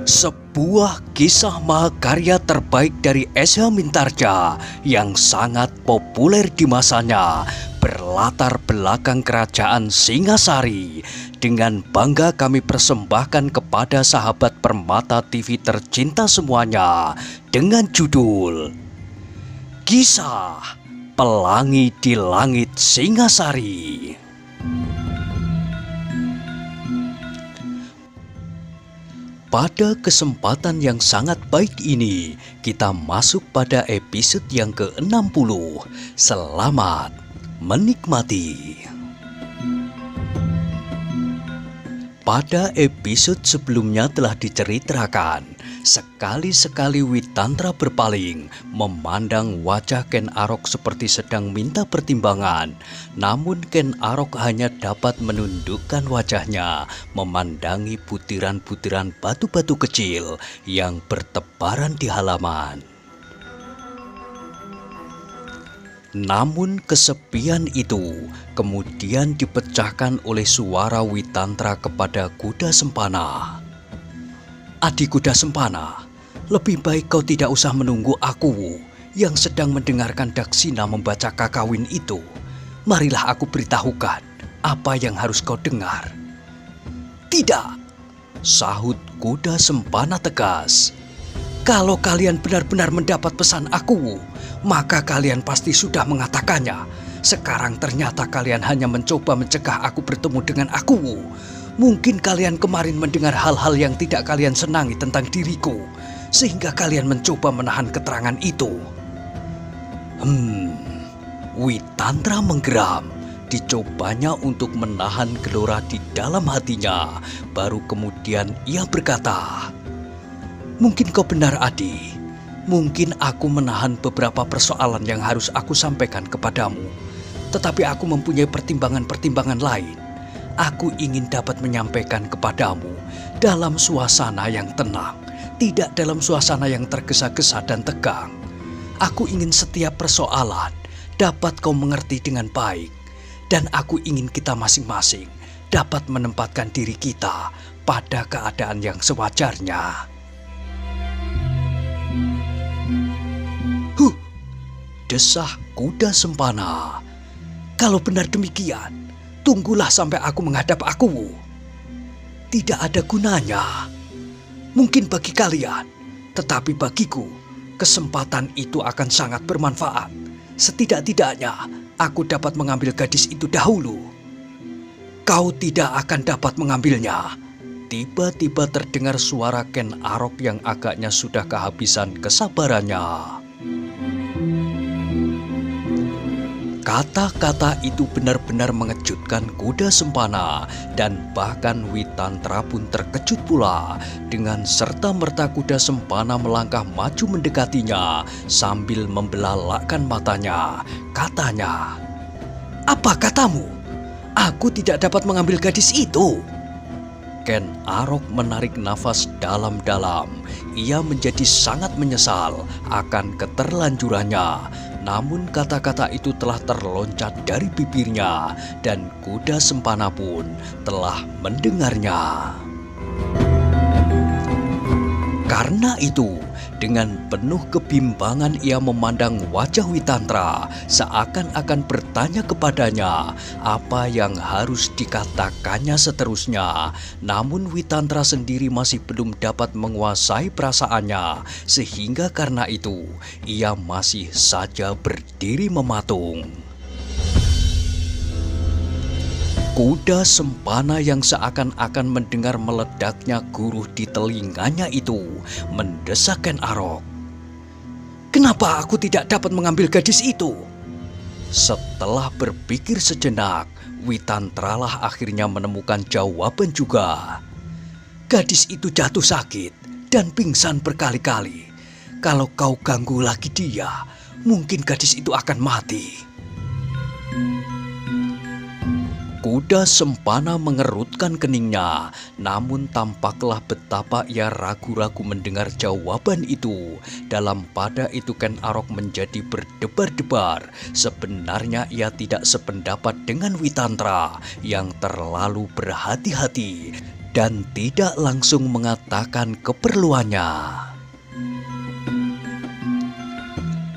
Sebuah kisah mahakarya terbaik dari S.H. Mintarja yang sangat populer di masanya berlatar belakang kerajaan Singasari. Dengan bangga kami persembahkan kepada sahabat Permata TV tercinta semuanya dengan judul Kisah Pelangi di Langit Singasari. Pada kesempatan yang sangat baik ini, kita masuk pada episode yang ke-60. Selamat menikmati. Pada episode sebelumnya telah diceritakan, sekali-sekali Witantra berpaling, memandang wajah Ken Arok seperti sedang minta pertimbangan. Namun Ken Arok hanya dapat menundukkan wajahnya, memandangi butiran-butiran batu-batu kecil yang bertebaran di halaman. Namun kesepian itu kemudian dipecahkan oleh suara Witantra kepada kuda sempana. Adik kuda sempana, lebih baik kau tidak usah menunggu aku yang sedang mendengarkan Daksina membaca kakawin itu. Marilah aku beritahukan apa yang harus kau dengar. Tidak, sahut kuda sempana tegas. Kalau kalian benar-benar mendapat pesan aku, maka kalian pasti sudah mengatakannya. Sekarang ternyata kalian hanya mencoba mencegah aku bertemu dengan aku. Mungkin kalian kemarin mendengar hal-hal yang tidak kalian senangi tentang diriku, sehingga kalian mencoba menahan keterangan itu. Witantra menggeram. Dicobanya untuk menahan gelora di dalam hatinya. Baru kemudian ia berkata, "Mungkin kau benar, Adi. Mungkin aku menahan beberapa persoalan yang harus aku sampaikan kepadamu. Tetapi aku mempunyai pertimbangan-pertimbangan lain. Aku ingin dapat menyampaikan kepadamu dalam suasana yang tenang, tidak dalam suasana yang tergesa-gesa dan tegang. Aku ingin setiap persoalan dapat kau mengerti dengan baik. Dan aku ingin kita masing-masing dapat menempatkan diri kita pada keadaan yang sewajarnya." Desah kuda sempana. "Kalau benar demikian, tunggulah sampai aku menghadap aku." "Tidak ada gunanya. Mungkin bagi kalian, tetapi bagiku, kesempatan itu akan sangat bermanfaat. Setidak-tidaknya, aku dapat mengambil gadis itu dahulu." "Kau tidak akan dapat mengambilnya." Tiba-tiba terdengar suara Ken Arok yang agaknya sudah kehabisan kesabarannya. Kata-kata itu benar-benar mengejutkan kuda sempana, dan bahkan Witantra pun terkejut pula. Dengan serta-merta kuda sempana melangkah maju mendekatinya sambil membelalakkan matanya. Katanya, "Apa katamu? Aku tidak dapat mengambil gadis itu." Ken Arok menarik nafas dalam-dalam. Ia menjadi sangat menyesal akan keterlanjurannya. Namun kata-kata itu telah terloncat dari bibirnya dan kuda sempana pun telah mendengarnya. Karena itu, dengan penuh kebimbangan ia memandang wajah Witantra, seakan-akan bertanya kepadanya apa yang harus dikatakannya seterusnya. Namun Witantra sendiri masih belum dapat menguasai perasaannya, sehingga karena itu ia masih saja berdiri mematung. Kuda sempana yang seakan-akan mendengar meledaknya guruh di telinganya itu mendesak Ken Arok. "Kenapa aku tidak dapat mengambil gadis itu?" Setelah berpikir sejenak, Witantralah akhirnya menemukan jawaban juga. "Gadis itu jatuh sakit dan pingsan berkali-kali. Kalau kau ganggu lagi dia, mungkin gadis itu akan mati." Kuda sempana mengerutkan keningnya, namun tampaklah betapa ia ragu-ragu mendengar jawaban itu. Dalam pada itu Ken Arok menjadi berdebar-debar. Sebenarnya ia tidak sependapat dengan Witantra yang terlalu berhati-hati. dan tidak langsung mengatakan keperluannya.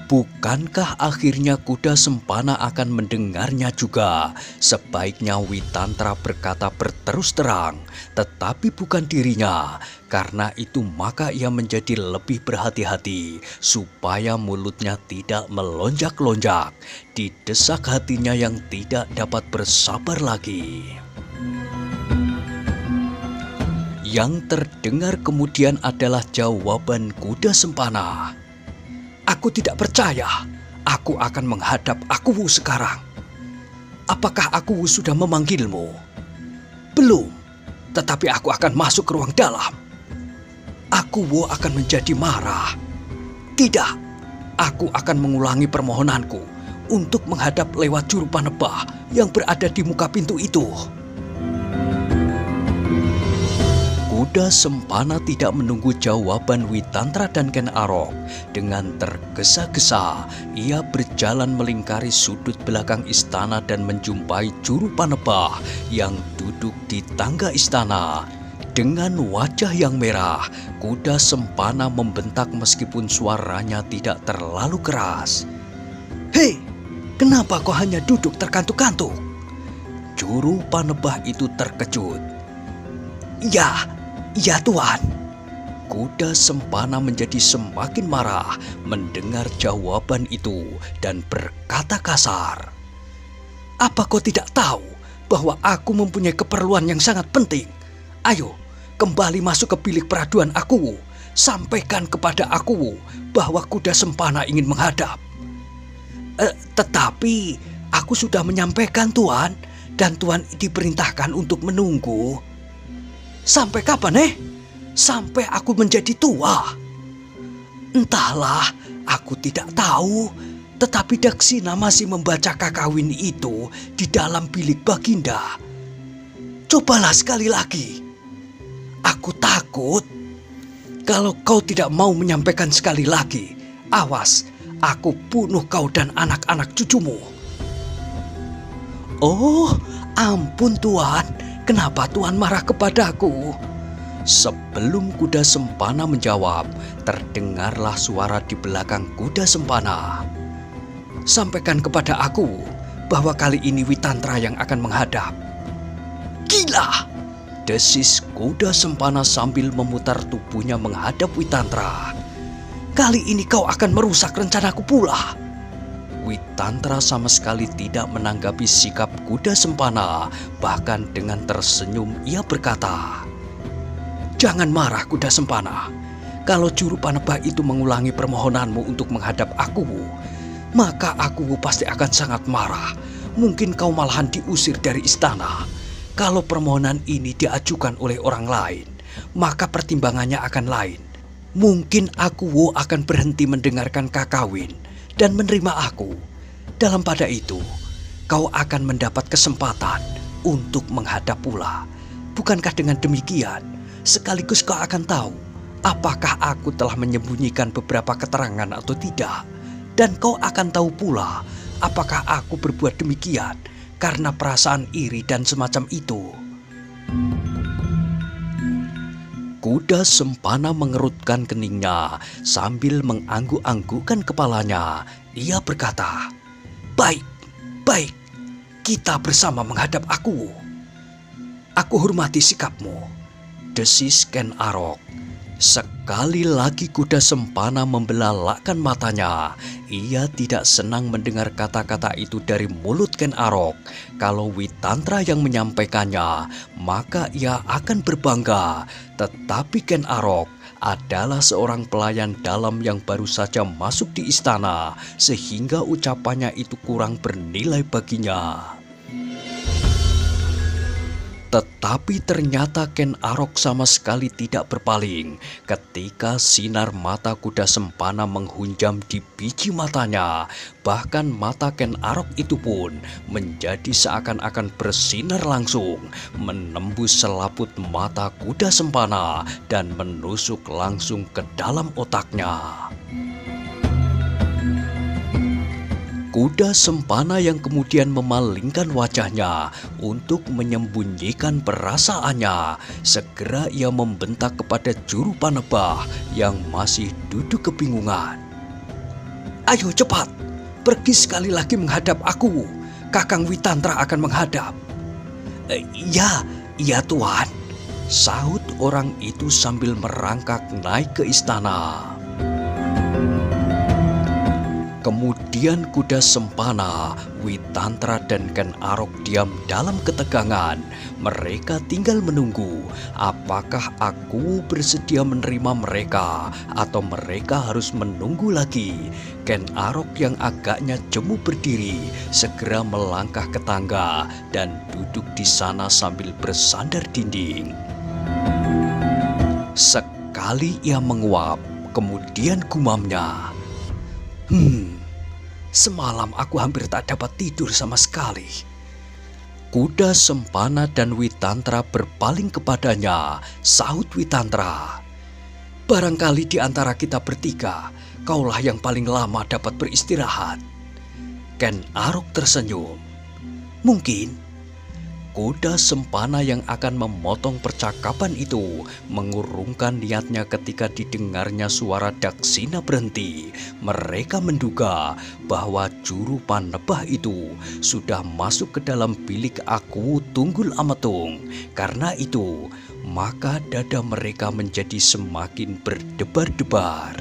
Bukankah akhirnya kuda Sempana akan mendengarnya juga? Sebaiknya Witantra berkata berterus terang, tetapi bukan dirinya. Karena itu maka ia menjadi lebih berhati-hati supaya mulutnya tidak melonjak-lonjak. Didesak hatinya yang tidak dapat bersabar lagi. Yang terdengar kemudian adalah jawaban kuda Sempana. Aku tidak percaya. Aku akan menghadap Akuwu sekarang. Apakah Akuwu sudah memanggilmu? Belum, tetapi aku akan masuk ke ruang dalam. Akuwu akan menjadi marah. Tidak, aku akan mengulangi permohonanku untuk menghadap lewat juru panebah yang berada di muka pintu itu. Kuda Sempana tidak menunggu jawaban Witantra dan Ken Arok. Dengan tergesa-gesa, ia berjalan melingkari sudut belakang istana dan menjumpai juru panebah yang duduk di tangga istana. Dengan wajah yang merah, kuda Sempana membentak meskipun suaranya tidak terlalu keras. "Hei, kenapa kau hanya duduk terkantuk-kantuk?" Juru panebah itu terkejut. Ya Tuan." Kuda Sempana menjadi semakin marah mendengar jawaban itu dan berkata kasar. "Apa kau tidak tahu bahwa aku mempunyai keperluan yang sangat penting? Ayo, kembali masuk ke bilik peraduan Akuwu. Sampaikan kepada Akuwu bahwa kuda Sempana ingin menghadap." Tetapi aku sudah menyampaikan Tuan, dan Tuan diperintahkan untuk menunggu." "Sampai kapan, Sampai aku menjadi tua?" "Entahlah, aku tidak tahu. Tetapi Daksina masih membaca kakawin itu di dalam bilik Baginda. Cobalah sekali lagi." "Aku takut. Kalau kau tidak mau menyampaikan sekali lagi, awas, aku bunuh kau dan anak-anak cucumu." "Oh, ampun Tuan. Kenapa Tuan marah kepadaku?" Sebelum kuda Sempana menjawab, terdengarlah suara di belakang kuda Sempana. "Sampaikan kepada aku bahwa kali ini Witantra yang akan menghadap." "Gila!" desis kuda Sempana sambil memutar tubuhnya menghadap Witantra. "Kali ini kau akan merusak rencanaku pula." Witantra sama sekali tidak menanggapi sikap kuda Sempana. Bahkan dengan tersenyum ia berkata, "Jangan marah kuda Sempana. Kalau juru panebah itu mengulangi permohonanmu untuk menghadap Akuwu, maka Akuwu pasti akan sangat marah. Mungkin kau malahan diusir dari istana. Kalau permohonan ini diajukan oleh orang lain, maka pertimbangannya akan lain. Mungkin Akuwu akan berhenti mendengarkan kakawin dan menerima aku. Dalam pada itu, kau akan mendapat kesempatan untuk menghadap pula. Bukankah dengan demikian, sekaligus kau akan tahu apakah aku telah menyembunyikan beberapa keterangan atau tidak. Dan kau akan tahu pula apakah aku berbuat demikian karena perasaan iri dan semacam itu." Kuda Sempana mengerutkan keningnya sambil mengangguk-anggukkan kepalanya. Ia berkata, Baik, kita bersama menghadap Akuwu." "Aku hormati sikapmu," desis Ken Arok. Sekali lagi kuda Sempana membelalakkan matanya. Ia tidak senang mendengar kata-kata itu dari mulut Ken Arok. Kalau Witantra yang menyampaikannya, maka ia akan berbangga. Tetapi Ken Arok adalah seorang pelayan dalam yang baru saja masuk di istana, sehingga ucapannya itu kurang bernilai baginya. Tetapi ternyata Ken Arok sama sekali tidak berpaling ketika sinar mata kuda Sempana menghunjam di biji matanya. Bahkan mata Ken Arok itu pun menjadi seakan-akan bersinar langsung, menembus selaput mata kuda Sempana dan menusuk langsung ke dalam otaknya. Kuda sempana yang kemudian memalingkan wajahnya untuk menyembunyikan perasaannya. Segera ia membentak kepada juru panebah yang masih duduk kebingungan. "Ayo cepat, pergi sekali lagi menghadap aku. Kakang Witantra akan menghadap." Ya Tuan," sahut orang itu sambil merangkak naik ke istana. Kemudian kuda sempana, Witantra dan Ken Arok diam dalam ketegangan. Mereka tinggal menunggu apakah aku bersedia menerima mereka atau mereka harus menunggu lagi. Ken Arok yang agaknya jemu berdiri segera melangkah ke tangga dan duduk di sana sambil bersandar dinding. Sekali ia menguap, kemudian gumamnya, semalam aku hampir tak dapat tidur sama sekali." Kuda sempana dan Witantra berpaling kepadanya. Sahut Witantra, "Barangkali di antara kita bertiga, kaulah yang paling lama dapat beristirahat." Ken Arok tersenyum. "Mungkin." Kuda sempana yang akan memotong percakapan itu mengurungkan niatnya ketika didengarnya suara Daksina berhenti. Mereka menduga bahwa juru panebah itu sudah masuk ke dalam bilik Aku Tunggul Ametung. Karena itu, maka dada mereka menjadi semakin berdebar-debar.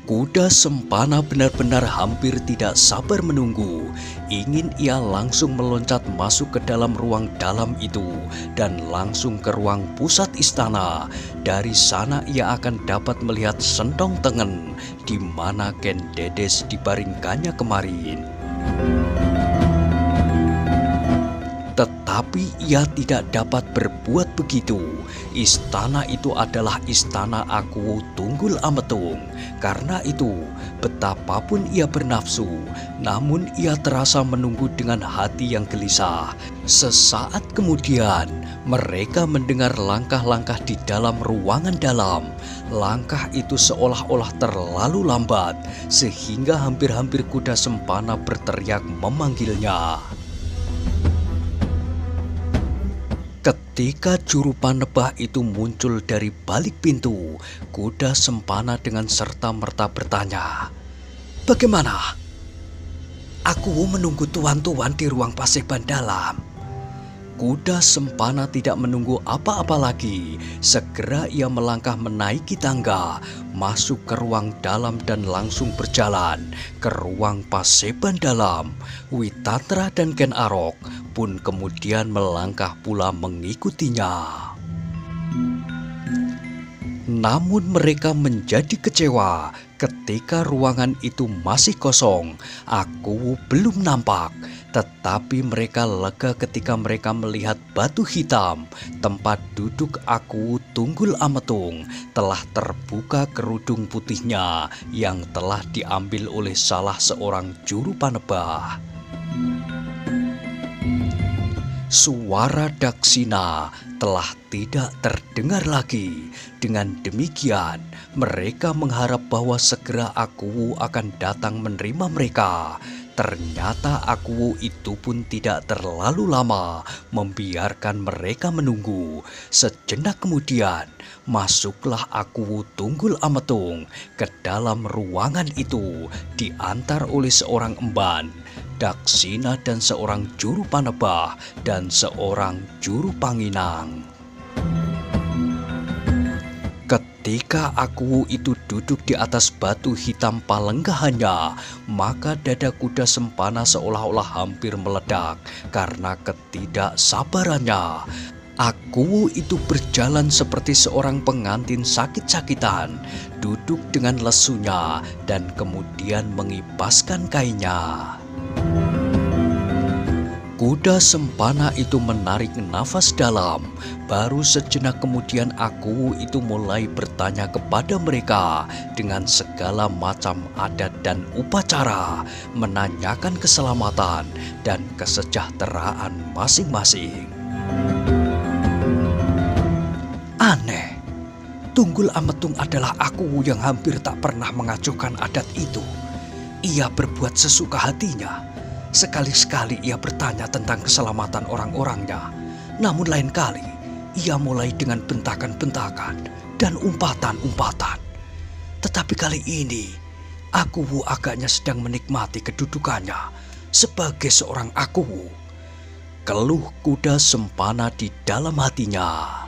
Kuda sempana benar-benar hampir tidak sabar menunggu. Ingin ia langsung meloncat masuk ke dalam ruang dalam itu dan langsung ke ruang pusat istana. Dari sana ia akan dapat melihat Sentong Tengen di mana Ken Dedes dibaringkannya kemarin. Tetapi ia tidak dapat berbuat begitu. Istana itu adalah istana Aku Tunggul Ametung. Karena itu, betapapun ia bernafsu, namun ia terasa menunggu dengan hati yang gelisah. Sesaat kemudian, mereka mendengar langkah-langkah di dalam ruangan dalam. Langkah itu seolah-olah terlalu lambat, sehingga hampir-hampir kuda sempana berteriak memanggilnya. Ketika juru panebah itu muncul dari balik pintu, kuda sempana dengan serta-merta bertanya, "Bagaimana?" "Aku menunggu tuan-tuan di ruang paseban dalam." Kuda sempana tidak menunggu apa-apa lagi. Segera ia melangkah menaiki tangga, masuk ke ruang dalam dan langsung berjalan ke ruang paseban dalam. Witantra dan Ken Arok pun kemudian melangkah pula mengikutinya. Namun mereka menjadi kecewa ketika ruangan itu masih kosong. Aku belum nampak. Tetapi mereka lega ketika mereka melihat batu hitam, tempat duduk Aku Tunggul Ametung, telah terbuka kerudung putihnya yang telah diambil oleh salah seorang juru panebah. Suara Daksina telah tidak terdengar lagi. Dengan demikian, mereka mengharap bahwa segera Aku akan datang menerima mereka. Ternyata Aku itu pun tidak terlalu lama membiarkan mereka menunggu. Sejenak kemudian, masuklah Aku Tunggul Ametung ke dalam ruangan itu, diantar oleh seorang emban, Daksina dan seorang juru panebah dan seorang juru panginang. Ketika Aku itu duduk di atas batu hitam palenggahannya, maka dada kuda sempana seolah-olah hampir meledak karena ketidaksabarannya. Aku itu berjalan seperti seorang pengantin sakit-sakitan, duduk dengan lesunya dan kemudian mengipaskan kainnya. Kuda sempana itu menarik nafas dalam. Baru sejenak kemudian Aku itu mulai bertanya kepada mereka dengan segala macam adat dan upacara, menanyakan keselamatan dan kesejahteraan masing-masing. Aneh, Tunggul Ametung adalah aku yang hampir tak pernah mengacuhkan adat itu. Ia berbuat sesuka hatinya. Sekali-sekali ia bertanya tentang keselamatan orang-orangnya. Namun lain kali, ia mulai dengan bentakan-bentakan dan umpatan-umpatan. Tetapi kali ini, Akuwu agaknya sedang menikmati kedudukannya sebagai seorang Akuwu. Keluh kuda Sempana di dalam hatinya.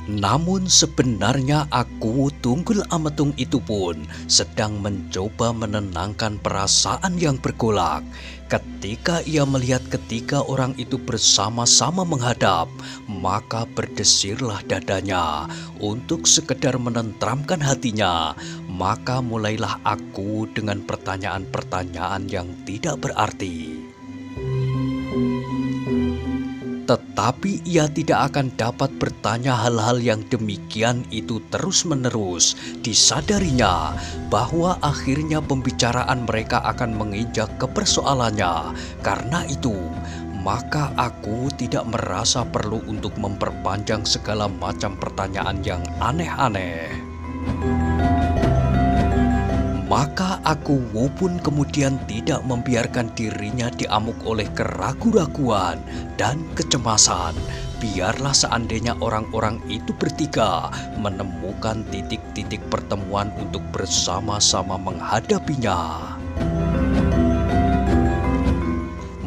Namun sebenarnya Akuwu Tunggul Ametung itu pun sedang mencoba menenangkan perasaan yang bergolak. Ketika ia melihat ketiga orang itu bersama-sama menghadap, maka berdesirlah dadanya untuk sekedar menenteramkan hatinya. Maka mulailah Akuwu dengan pertanyaan-pertanyaan yang tidak berarti. Tetapi ia tidak akan dapat bertanya hal-hal yang demikian itu terus-menerus. Disadarinya bahwa akhirnya pembicaraan mereka akan menginjak ke persoalannya. Karena itu, maka aku tidak merasa perlu untuk memperpanjang segala macam pertanyaan yang aneh-aneh. Maka Akuwu pun kemudian tidak membiarkan dirinya diamuk oleh keraguan-raguan dan kecemasan. Biarlah seandainya orang-orang itu bertiga menemukan titik-titik pertemuan untuk bersama-sama menghadapinya.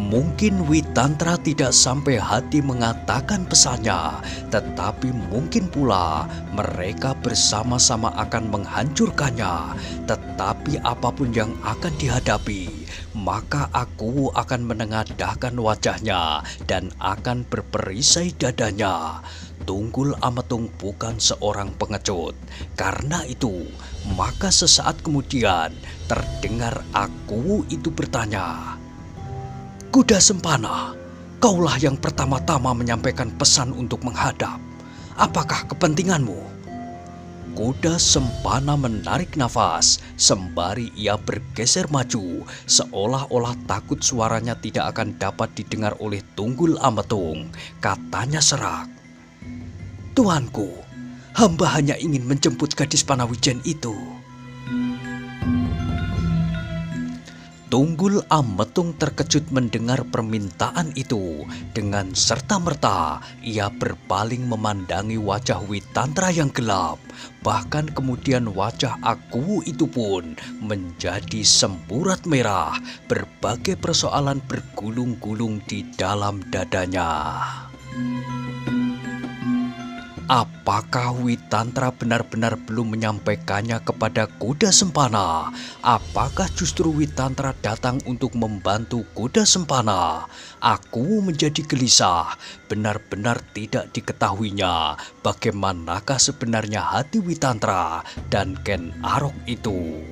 Mungkin Witantra tidak sampai hati mengatakan pesannya, tetapi mungkin pula mereka bersama-sama akan menghancurkannya. Tetapi apapun yang akan dihadapi, maka Akuwu akan menengadahkan wajahnya dan akan berperisai dadanya. Tunggul Ametung bukan seorang pengecut. Karena itu, maka sesaat kemudian terdengar Akuwu itu bertanya, "Kuda Sempana, kaulah yang pertama-tama menyampaikan pesan untuk menghadap. Apakah kepentinganmu?" Kuda Sempana menarik nafas sembari ia bergeser maju, seolah-olah takut suaranya tidak akan dapat didengar oleh Tunggul Ametung. Katanya serak, "Tuanku, hamba hanya ingin menjemput gadis Panawijen itu." Tunggul Ametung terkejut mendengar permintaan itu. Dengan serta-merta ia berpaling memandangi wajah Witantra yang gelap. Bahkan kemudian wajah Akuwu itu pun menjadi semburat merah. Berbagai persoalan bergulung-gulung di dalam dadanya. Apakah Witantra benar-benar belum menyampaikannya kepada Kuda Sempana? Apakah justru Witantra datang untuk membantu Kuda Sempana? Akuwu menjadi gelisah. Benar-benar tidak diketahuinya bagaimanakah sebenarnya hati Witantra dan Ken Arok itu.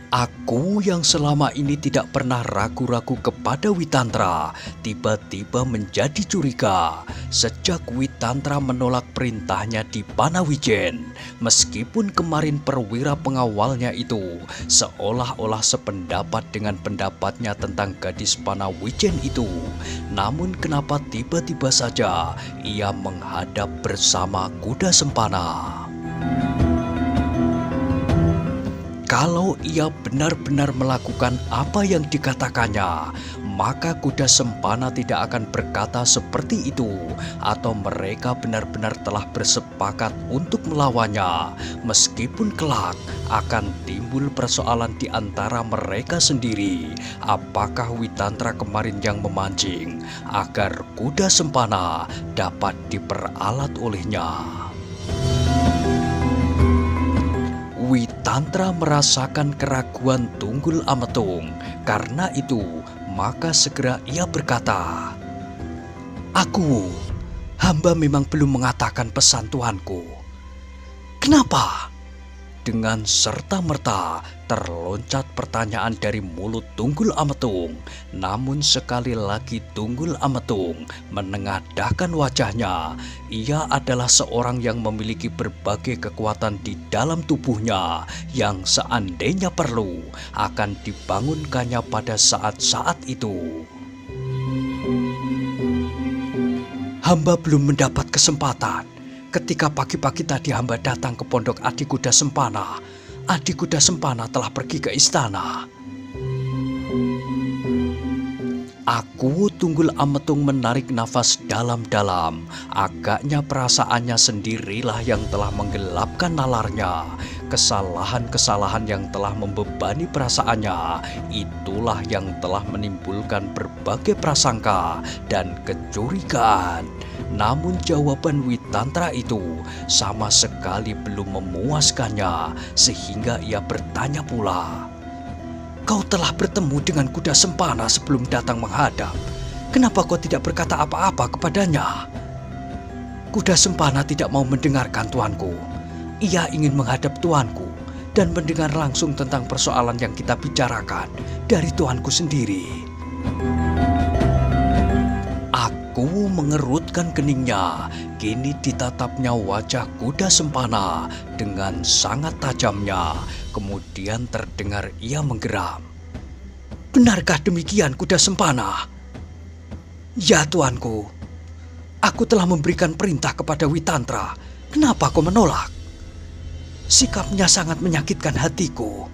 Aku yang selama ini tidak pernah ragu-ragu kepada Witantra, tiba-tiba menjadi curiga sejak Witantra menolak perintahnya di Panawijen. Meskipun kemarin perwira pengawalnya itu seolah-olah sependapat dengan pendapatnya tentang gadis Panawijen itu, namun kenapa tiba-tiba saja ia menghadap bersama Kuda Sempana? Kalau ia benar-benar melakukan apa yang dikatakannya, maka Kuda Sempana tidak akan berkata seperti itu, atau mereka benar-benar telah bersepakat untuk melawannya. Meskipun kelak akan timbul persoalan di antara mereka sendiri, apakah Witantra kemarin yang memancing agar Kuda Sempana dapat diperalat olehnya? Witantra merasakan keraguan Tunggul Ametung. Karena itu, maka segera ia berkata, "Akuwu, hamba memang belum mengatakan pesan tuanku." "Kenapa?" Dengan serta-merta terloncat pertanyaan dari mulut Tunggul Ametung. Namun sekali lagi Tunggul Ametung menengadahkan wajahnya. Ia adalah seorang yang memiliki berbagai kekuatan di dalam tubuhnya yang seandainya perlu akan dibangunkannya pada saat-saat itu. Hamba belum mendapat kesempatan. Ketika pagi-pagi tadi hamba datang ke pondok Adi Kuda Sempana, Adi Kuda Sempana telah pergi ke istana. Aku Tunggul Ametung menarik nafas dalam-dalam. Agaknya perasaannya sendirilah yang telah menggelapkan nalarnya. Kesalahan-kesalahan yang telah membebani perasaannya, itulah yang telah menimbulkan berbagai prasangka dan kecurigaan. Namun jawaban Witantra itu sama sekali belum memuaskannya, sehingga ia bertanya pula, "Kau telah bertemu dengan Kuda Sempana sebelum datang menghadap. Kenapa kau tidak berkata apa-apa kepadanya?" "Kuda Sempana tidak mau mendengarkan tuanku. Ia ingin menghadap tuanku dan mendengar langsung tentang persoalan yang kita bicarakan dari tuanku sendiri." Aku mengerutkan keningnya. Kini ditatapnya wajah Kuda Sempana dengan sangat tajamnya. Kemudian terdengar ia menggeram. "Benarkah demikian, Kuda Sempana?" "Ya, tuanku. Aku telah memberikan perintah kepada Witantra. Kenapa kau menolak?" "Sikapnya sangat menyakitkan hatiku."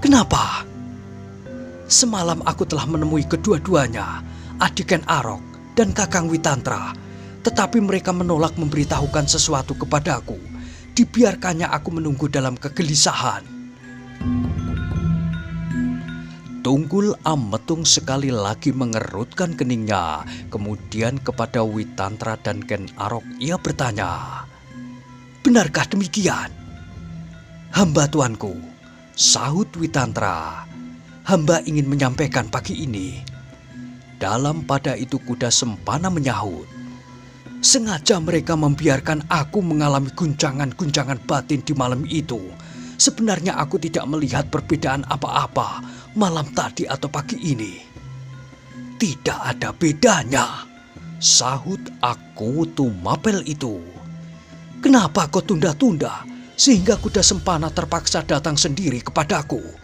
"Kenapa?" "Semalam aku telah menemui kedua-duanya, adik Ken Arok dan Kakang Witantra, tetapi mereka menolak memberitahukan sesuatu kepadaku. Dibiarkannya aku menunggu dalam kegelisahan." Tunggul Ametung sekali lagi mengerutkan keningnya. Kemudian kepada Witantra dan Ken Arok ia bertanya, "Benarkah demikian?" "Hamba tuanku," sahut Witantra. "Hamba ingin menyampaikan pagi ini." Dalam pada itu Kuda Sempana menyahut, "Sengaja mereka membiarkan aku mengalami guncangan-guncangan batin di malam itu. Sebenarnya aku tidak melihat perbedaan apa-apa malam tadi atau pagi ini." "Tidak ada bedanya," sahut Aku Tumapel itu. "Kenapa kau tunda-tunda sehingga Kuda Sempana terpaksa datang sendiri kepadaku?"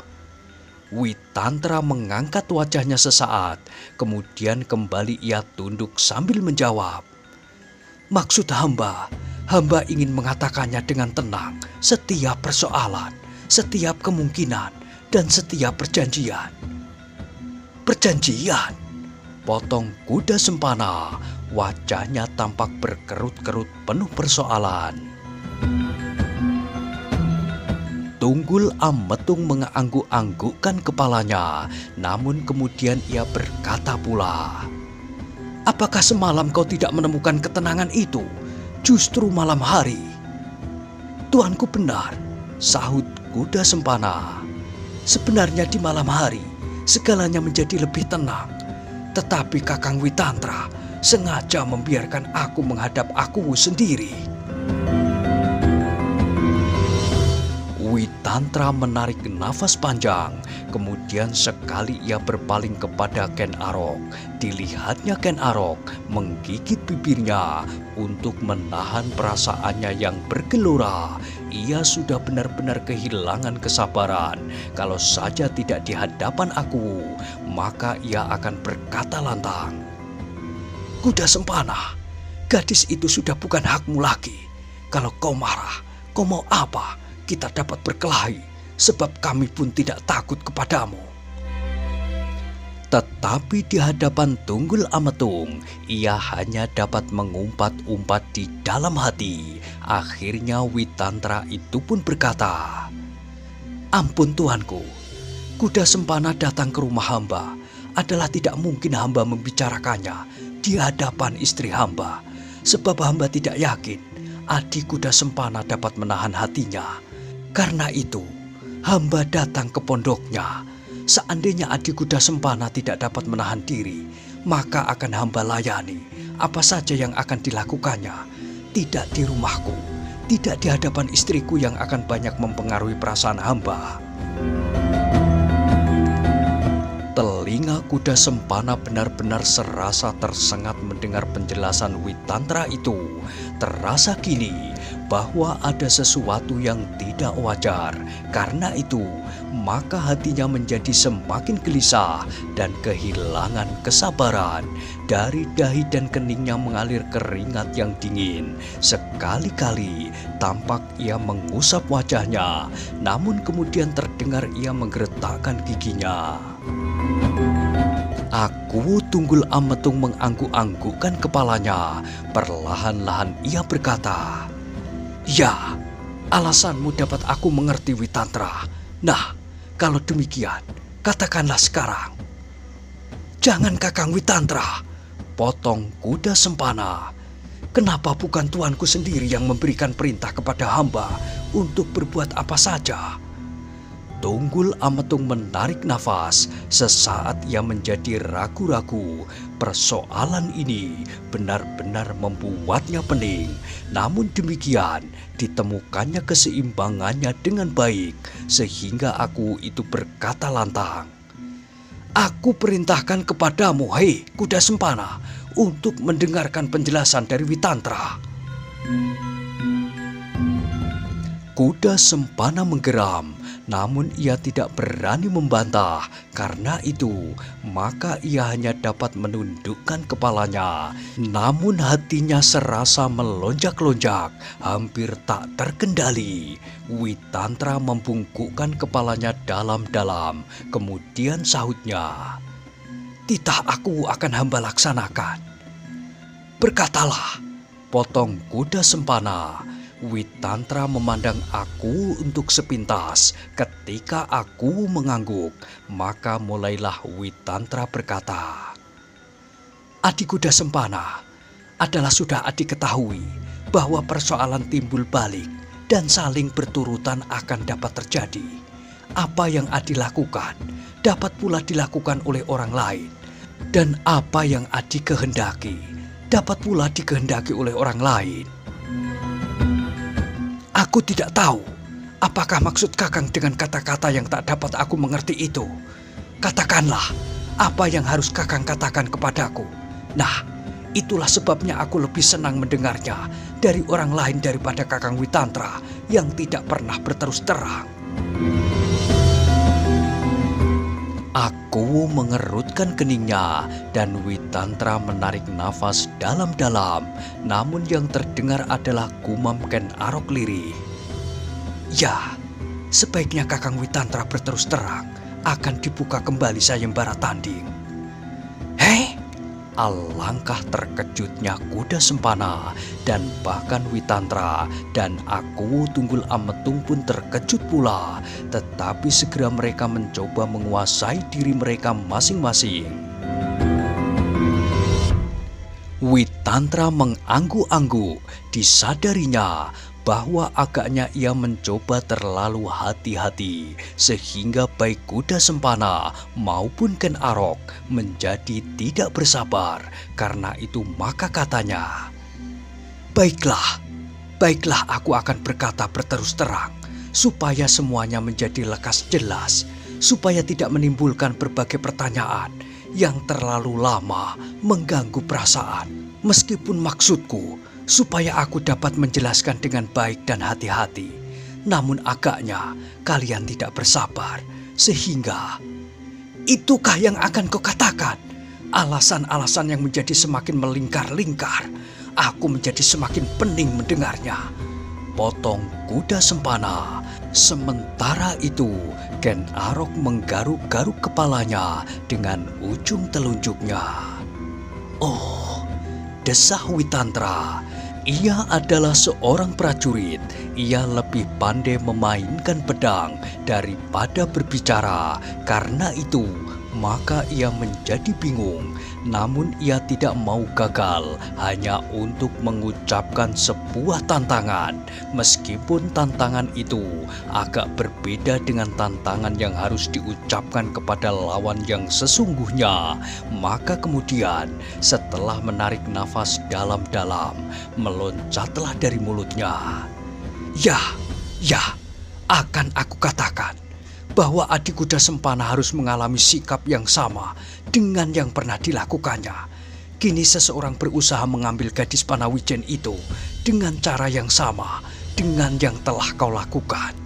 Witantra mengangkat wajahnya sesaat, kemudian kembali ia tunduk sambil menjawab, "Maksud hamba ingin mengatakannya dengan tenang setiap persoalan, setiap kemungkinan, dan setiap perjanjian." "Perjanjian?" potong Kuda Sempana, wajahnya tampak berkerut-kerut penuh persoalan. Tunggul Ametung mengangguk-anggukkan kepalanya, namun kemudian ia berkata pula, "Apakah semalam kau tidak menemukan ketenangan itu, justru malam hari?" "Tuanku benar," sahut Kuda Sempana. "Sebenarnya di malam hari segalanya menjadi lebih tenang. Tetapi Kakang Witantra sengaja membiarkan aku menghadap aku sendiri." Witantra menarik nafas panjang, kemudian sekali ia berpaling kepada Ken Arok. Dilihatnya Ken Arok menggigit bibirnya untuk menahan perasaannya yang bergelora. Ia sudah benar-benar kehilangan kesabaran. Kalau saja tidak di hadapan aku, maka ia akan berkata lantang, "Kuda Sempana, gadis itu sudah bukan hakmu lagi. Kalau kau marah, kau mau apa? Kita dapat berkelahi, sebab kami pun tidak takut kepadamu." Tetapi di hadapan Tunggul Ametung, ia hanya dapat mengumpat-umpat di dalam hati. Akhirnya Witantra itu pun berkata, "Ampun tuanku, Kuda Sempana datang ke rumah hamba adalah tidak mungkin hamba membicarakannya di hadapan istri hamba, sebab hamba tidak yakin adik Kuda Sempana dapat menahan hatinya. Karena itu, hamba datang ke pondoknya. Seandainya adik Kuda Sempana tidak dapat menahan diri, maka akan hamba layani apa saja yang akan dilakukannya. Tidak di rumahku, tidak di hadapan istriku yang akan banyak mempengaruhi perasaan hamba." Telinga kuda sempana benar-benar serasa tersengat mendengar penjelasan Witantra itu, terasa kini bahwa ada sesuatu yang tidak wajar. Karena itu, maka hatinya menjadi semakin gelisah dan kehilangan kesabaran. Dari dahi dan keningnya mengalir keringat yang dingin. Sekali-kali tampak ia mengusap wajahnya, namun kemudian terdengar ia menggeretakkan giginya. Aku Tunggul Ametung mengangguk-anggukkan kepalanya. Perlahan-lahan ia berkata, "Ya, alasanmu dapat aku mengerti, Witantra. Nah, kalau demikian, katakanlah sekarang." "Jangan, Kakang Witantra," potong kuda sempana. "Kenapa bukan tuanku sendiri yang memberikan perintah kepada hamba untuk berbuat apa saja?" Tunggul Ametung menarik nafas. Sesaat ia menjadi ragu-ragu. Persoalan ini benar-benar membuatnya pening. Namun demikian, ditemukannya keseimbangannya dengan baik, sehingga aku itu berkata lantang, "Aku perintahkan kepadamu, hei kuda sempana, untuk mendengarkan penjelasan dari Witantra." Kuda sempana menggeram, namun ia tidak berani membantah. Karena itu, maka ia hanya dapat menundukkan kepalanya. Namun hatinya serasa melonjak-lonjak, hampir tak terkendali. Witantra membungkukkan kepalanya dalam-dalam. Kemudian sahutnya, "Titah aku akan hamba laksanakan." "Berkatalah," potong kuda sempana. Witantra memandang aku untuk sepintas. Ketika aku mengangguk, maka mulailah Witantra berkata, "Adik kuda sempana, adalah sudah adik ketahui bahwa persoalan timbul balik dan saling berturutan akan dapat terjadi. Apa yang adik lakukan dapat pula dilakukan oleh orang lain. Dan apa yang adik kehendaki dapat pula dikehendaki oleh orang lain. Aku tidak tahu apakah maksud Kakang dengan kata-kata yang tak dapat aku mengerti itu. Katakanlah apa yang harus Kakang katakan kepadaku. Nah, itulah sebabnya aku lebih senang mendengarnya dari orang lain daripada Kakang Witantra yang tidak pernah berterus terang." Aku mengerutkan keningnya dan Witantra menarik nafas dalam-dalam. Namun yang terdengar adalah gumam Ken Arok lirih. "Ya, sebaiknya Kakang Witantra berterus terang akan dibuka kembali sayembara tanding." "Hei!" Alangkah terkejutnya kuda sempana dan bahkan Witantra dan aku Tunggul Ametung pun terkejut pula. Tetapi segera mereka mencoba menguasai diri mereka masing-masing. Witantra mengangguk-angguk, disadarinya bahwa agaknya ia mencoba terlalu hati-hati sehingga baik kuda sempana maupun Ken Arok menjadi tidak bersabar. Karena itu maka katanya, Baiklah aku akan berkata berterus terang supaya semuanya menjadi lekas jelas, supaya tidak menimbulkan berbagai pertanyaan yang terlalu lama mengganggu perasaan. Meskipun maksudku supaya aku dapat menjelaskan dengan baik dan hati-hati, namun agaknya kalian tidak bersabar, sehingga itukah yang akan kau katakan? Alasan-alasan yang menjadi semakin melingkar-lingkar. Aku menjadi semakin pening mendengarnya. Potong kuda sempana. Sementara itu, Ken Arok menggaruk-garuk kepalanya dengan ujung telunjuknya. "Oh," desah Witantra. Ia adalah seorang prajurit. Ia lebih pandai memainkan pedang daripada berbicara. Karena itu, maka ia menjadi bingung. Namun ia tidak mau gagal hanya untuk mengucapkan sebuah tantangan. Meskipun tantangan itu agak berbeda dengan tantangan yang harus diucapkan kepada lawan yang sesungguhnya. Maka kemudian setelah menarik nafas dalam-dalam, meloncatlah dari mulutnya, Ya, akan aku katakan. bahwa Adi Kuda Sempana harus mengalami sikap yang sama dengan yang pernah dilakukannya. Kini seseorang berusaha mengambil gadis Panawijen itu dengan cara yang sama dengan yang telah kau lakukan.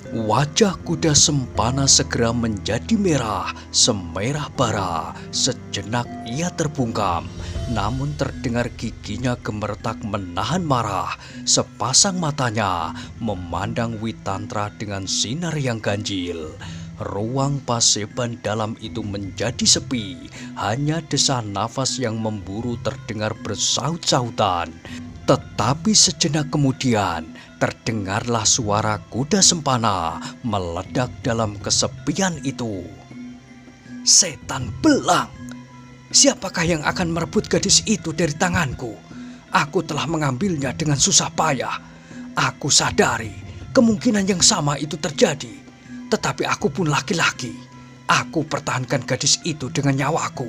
Wajah Kuda Sempana segera menjadi merah, semerah bara. Sejenak ia terbungkam, namun terdengar giginya gemeretak menahan marah. Sepasang matanya memandang Witantra dengan sinar yang ganjil. Ruang Paseban dalam itu menjadi sepi, hanya desa nafas yang memburu terdengar bersaut-sautan. Tetapi sejenak kemudian terdengarlah suara Kuda Sempana meledak dalam kesepian itu. Setan belang! Siapakah yang akan merebut gadis itu dari tanganku? Aku telah mengambilnya dengan susah payah. Aku sadari kemungkinan yang sama itu terjadi. Tetapi aku pun laki-laki. Aku pertahankan gadis itu dengan nyawaku.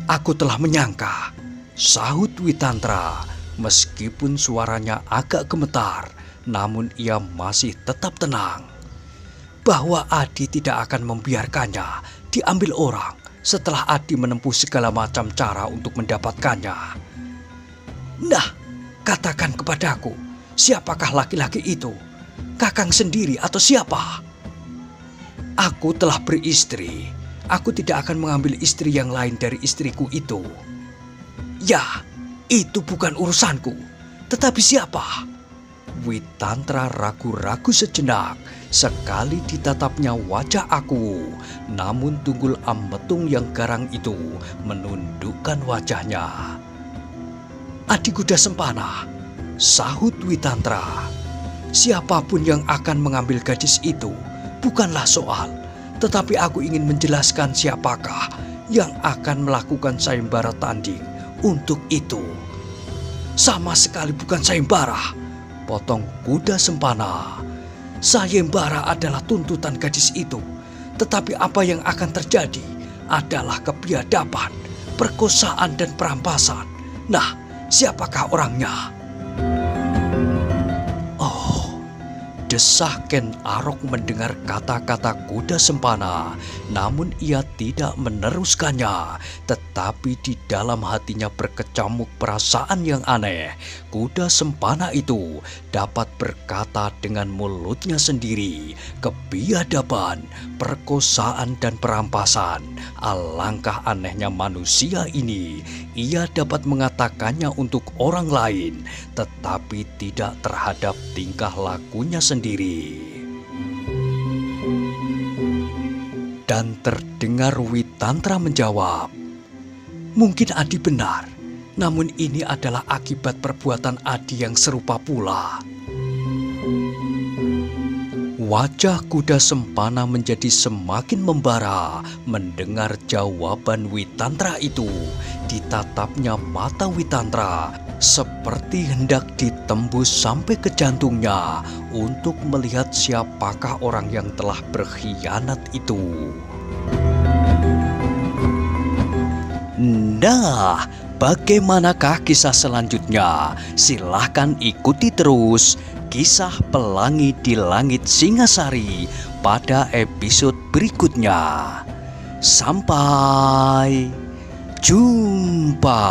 Aku telah menyangka, sahut Witantra. Meskipun suaranya agak gemetar, namun ia masih tetap tenang. Bahwa Adi tidak akan membiarkannya diambil orang setelah Adi menempuh segala macam cara untuk mendapatkannya. Nah, katakan kepadaku, siapakah laki-laki itu? Kakang sendiri atau siapa? Aku telah beristri. Aku tidak akan mengambil istri yang lain dari istriku itu. Ya, itu bukan urusanku. Tetapi siapa? Witantra ragu-ragu sejenak. Sekali ditatapnya wajah aku, namun Tunggul Ambetung yang garang itu menundukkan wajahnya. Adi Kuda Sempana, sahut Witantra. Siapapun yang akan mengambil gadis itu bukanlah soal. Tetapi aku ingin menjelaskan siapakah yang akan melakukan sayembara tanding untuk itu. Sama sekali bukan sayembara, potong Kuda Sempana. Sayembara adalah tuntutan gadis itu. Tetapi apa yang akan terjadi adalah kebiadaban, perkosaan dan perampasan. Nah, siapakah orangnya? Desah Ken Arok mendengar kata-kata Kuda Sempana, namun ia tidak meneruskannya. Tetapi di dalam hatinya berkecamuk perasaan yang aneh. Kuda Sempana itu dapat berkata dengan mulutnya sendiri, kebiadaban, perkosaan dan perampasan. Alangkah anehnya manusia ini. Ia dapat mengatakannya untuk orang lain, tetapi tidak terhadap tingkah lakunya sendiri. Dan terdengar Witantra menjawab, mungkin Adi benar, namun ini adalah akibat perbuatan Adi yang serupa pula. Wajah Kuda Sempana menjadi semakin membara mendengar jawaban Witantra itu. Ditatapnya mata Witantra seperti hendak ditembus sampai ke jantungnya untuk melihat siapakah orang yang telah berkhianat itu. Nah, bagaimanakah kisah selanjutnya? Silahkan ikuti terus Kisah Pelangi di Langit Singasari pada episode berikutnya. Sampai jumpa.